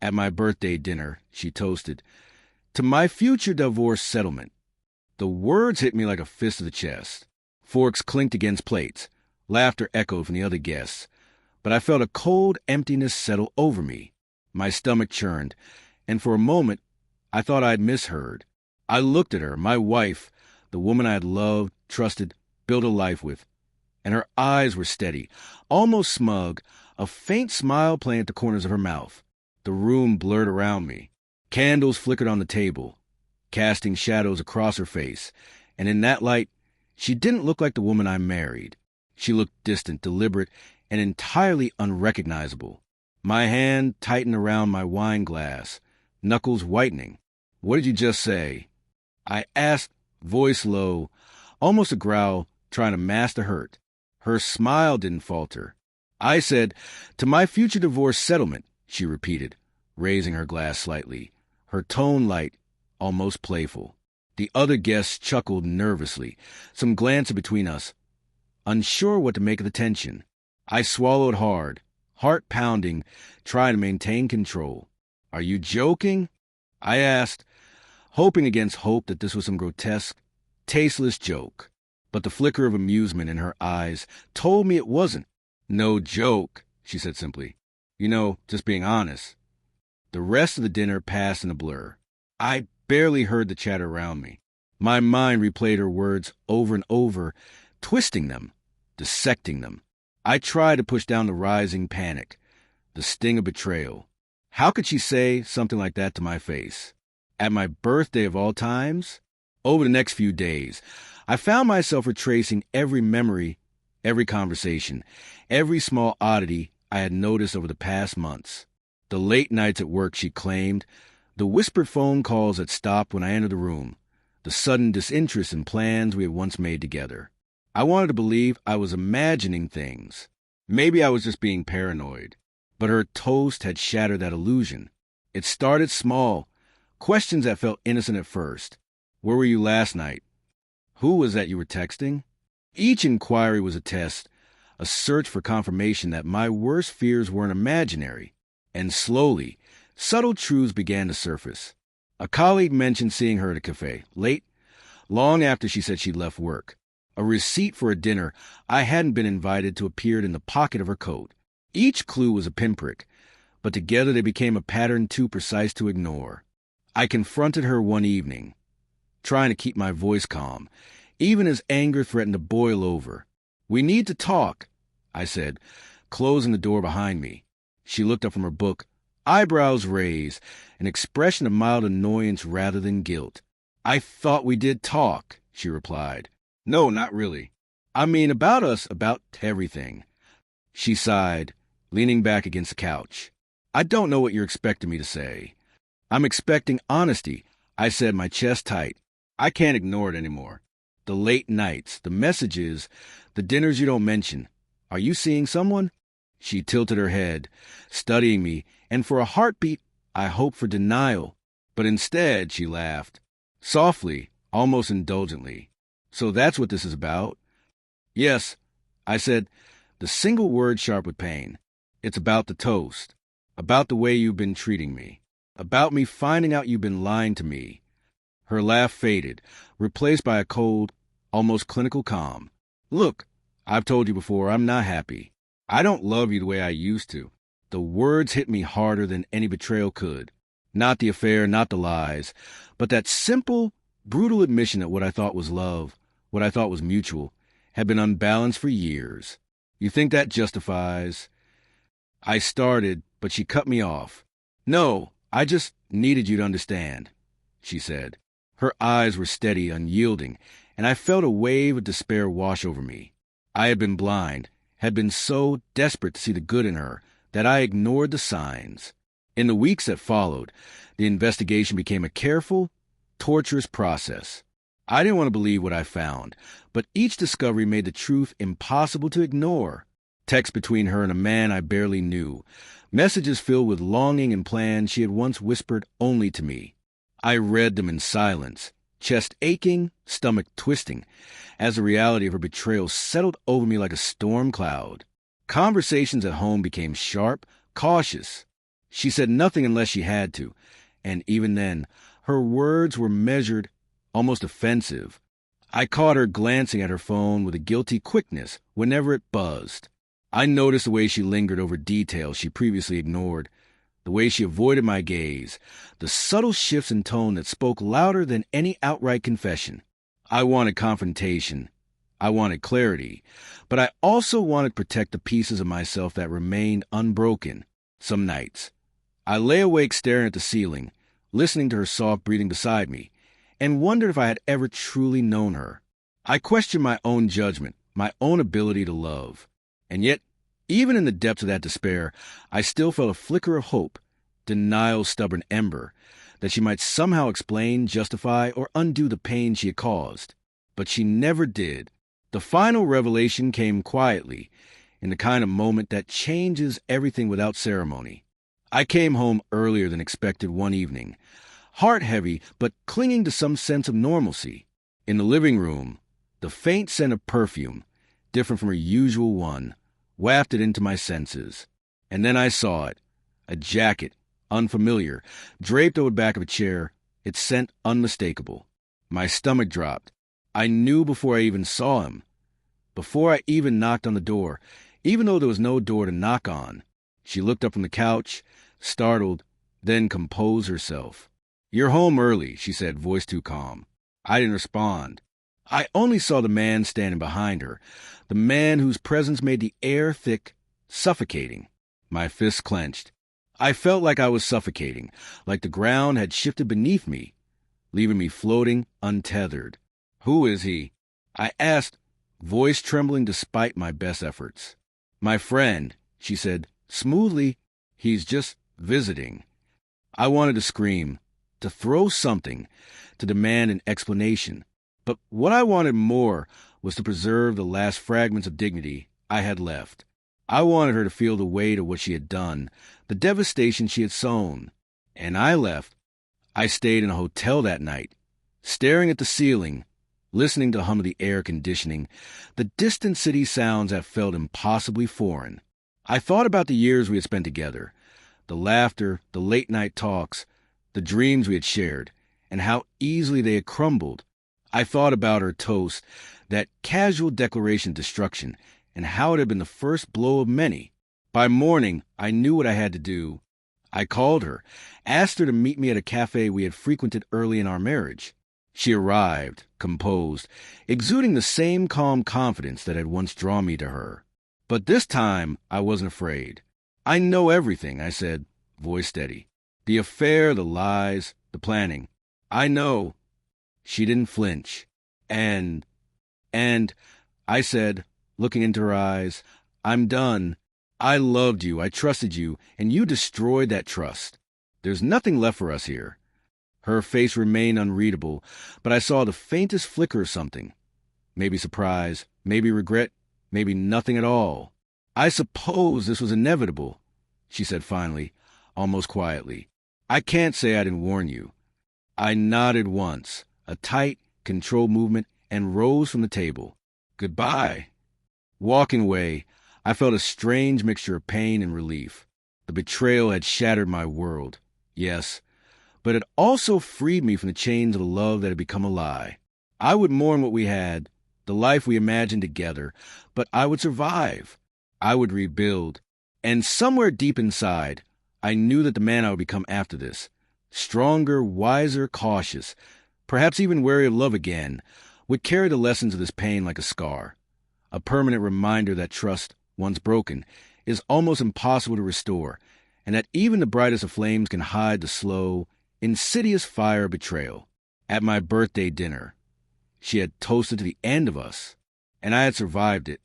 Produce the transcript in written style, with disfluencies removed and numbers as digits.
At my birthday dinner, she toasted, "To my future divorce settlement." The words hit me like a fist to the chest. Forks clinked against plates. Laughter echoed from the other guests. But I felt a cold emptiness settle over me. My stomach churned, and for a moment, I thought I'd misheard. I looked at her, my wife, the woman I had loved, trusted, built a life with, and her eyes were steady, almost smug, a faint smile playing at the corners of her mouth. The room blurred around me. Candles flickered on the table, casting shadows across her face, and in that light, she didn't look like the woman I married. She looked distant, deliberate, and entirely unrecognizable. My hand tightened around my wine glass, knuckles whitening. "What did you just say?" I asked, voice low, almost a growl, trying to mask the hurt. Her smile didn't falter. "I said, 'To my future divorce settlement,'" she repeated, raising her glass slightly, her tone light, almost playful. The other guests chuckled nervously, some glancing between us, unsure what to make of the tension. I swallowed hard, heart pounding, trying to maintain control. "Are you joking?" I asked, hoping against hope that this was some grotesque, tasteless joke. But the flicker of amusement in her eyes told me it wasn't. "No joke," she said simply. Just being honest." The rest of the dinner passed in a blur. I barely heard the chatter around me. My mind replayed her words over and over, twisting them, dissecting them. I tried to push down the rising panic, the sting of betrayal. How could she say something like that to my face? At my birthday of all times? Over the next few days, I found myself retracing every memory, every conversation, every small oddity I had noticed over the past months. The late nights at work, she claimed, the whispered phone calls that stopped when I entered the room, the sudden disinterest in plans we had once made together. I wanted to believe I was imagining things. Maybe I was just being paranoid. But her toast had shattered that illusion. It started small, questions that felt innocent at first. "Where were you last night?" "Who was that you were texting?" Each inquiry was a test, a search for confirmation that my worst fears weren't imaginary. And slowly, subtle truths began to surface. A colleague mentioned seeing her at a cafe, late, long after she said she'd left work. A receipt for a dinner I hadn't been invited to appeared in the pocket of her coat. Each clue was a pinprick, but together they became a pattern too precise to ignore. I confronted her one evening, trying to keep my voice calm, even as anger threatened to boil over. "We need to talk," I said, closing the door behind me. She looked up from her book, eyebrows raised, an expression of mild annoyance rather than guilt. "I thought we did talk," she replied. "No, not really. I mean about us, about everything." She sighed, leaning back against the couch. "I don't know what you're expecting me to say." "I'm expecting honesty," I said, my chest tight. I can't ignore it anymore. The late nights, the messages, the dinners you don't mention. "Are you seeing someone?" She tilted her head, studying me, and for a heartbeat, I hoped for denial. But instead, she laughed, softly, almost indulgently. "So that's what this is about?" "Yes," I said, the single word sharp with pain. "It's about the toast, about the way you've been treating me, about me finding out you've been lying to me." Her laugh faded, replaced by a cold, almost clinical calm. "Look, I've told you before, I'm not happy. I don't love you the way I used to." The words hit me harder than any betrayal could. Not the affair, not the lies, but that simple, brutal admission that what I thought was love, what I thought was mutual, had been unbalanced for years. "You think that justifies?" I started, but she cut me off. "No, I just needed you to understand," she said. Her eyes were steady, unyielding, and I felt a wave of despair wash over me. I had been blind, had been so desperate to see the good in her that I ignored the signs. In the weeks that followed, the investigation became a careful, torturous process. I didn't want to believe what I found, but each discovery made the truth impossible to ignore. Texts between her and a man I barely knew, messages filled with longing and plans she had once whispered only to me. I read them in silence, chest aching, stomach twisting, as the reality of her betrayal settled over me like a storm cloud. Conversations at home became sharp, cautious. She said nothing unless she had to, and even then, her words were measured, almost offensive. I caught her glancing at her phone with a guilty quickness whenever it buzzed. I noticed the way she lingered over details she previously ignored, the way she avoided my gaze, the subtle shifts in tone that spoke louder than any outright confession. I wanted confrontation. I wanted clarity. But I also wanted to protect the pieces of myself that remained unbroken. Some nights, I lay awake staring at the ceiling, listening to her soft breathing beside me, and wondered if I had ever truly known her. I questioned my own judgment, my own ability to love. And yet, even in the depths of that despair, I still felt a flicker of hope, denial's stubborn ember, that she might somehow explain, justify, or undo the pain she had caused. But she never did. The final revelation came quietly, in the kind of moment that changes everything without ceremony. I came home earlier than expected one evening, heart heavy but clinging to some sense of normalcy. In the living room, the faint scent of perfume, different from her usual one, wafted into my senses. And then I saw it, a jacket, unfamiliar, draped over the back of a chair, its scent unmistakable. My stomach dropped. I knew before I even saw him, before I even knocked on the door, even though there was no door to knock on. She looked up from the couch, startled, then composed herself. "You're home early," she said, voice too calm. I didn't respond. I only saw the man standing behind her, the man whose presence made the air thick, suffocating. My fists clenched. I felt like I was suffocating, like the ground had shifted beneath me, leaving me floating, untethered. "Who is he?" I asked, voice trembling despite my best efforts. "My friend," she said, smoothly. "He's just visiting." I wanted to scream, to throw something, to demand an explanation. But what I wanted more was to preserve the last fragments of dignity I had left. I wanted her to feel the weight of what she had done, the devastation she had sown. And I left. I stayed in a hotel that night, staring at the ceiling, listening to the hum of the air conditioning, the distant city sounds that felt impossibly foreign. I thought about the years we had spent together, the laughter, the late-night talks, the dreams we had shared, and how easily they had crumbled. I thought about her toast, that casual declaration of destruction, and how it had been the first blow of many. By morning, I knew what I had to do. I called her, asked her to meet me at a cafe we had frequented early in our marriage. She arrived, composed, exuding the same calm confidence that had once drawn me to her. But this time, I wasn't afraid. "I know everything," I said, voice steady. "The affair, the lies, the planning. I know." She didn't flinch. And, I said, looking into her eyes, "I'm done. I loved you, I trusted you, and you destroyed that trust. There's nothing left for us here." Her face remained unreadable, but I saw the faintest flicker of something. Maybe surprise, maybe regret, maybe nothing at all. "I suppose this was inevitable," she said finally, almost quietly. "I can't say I didn't warn you." I nodded once, a tight, controlled movement, and rose from the table. "Goodbye." Walking away, I felt a strange mixture of pain and relief. The betrayal had shattered my world, yes, but it also freed me from the chains of the love that had become a lie. I would mourn what we had, the life we imagined together, but I would survive. I would rebuild. And somewhere deep inside, I knew that the man I would become after this, stronger, wiser, cautious, perhaps even wary of love again, would carry the lessons of this pain like a scar, a permanent reminder that trust, once broken, is almost impossible to restore, and that even the brightest of flames can hide the slow, insidious fire of betrayal. At my birthday dinner, she had toasted to the end of us, and I had survived it.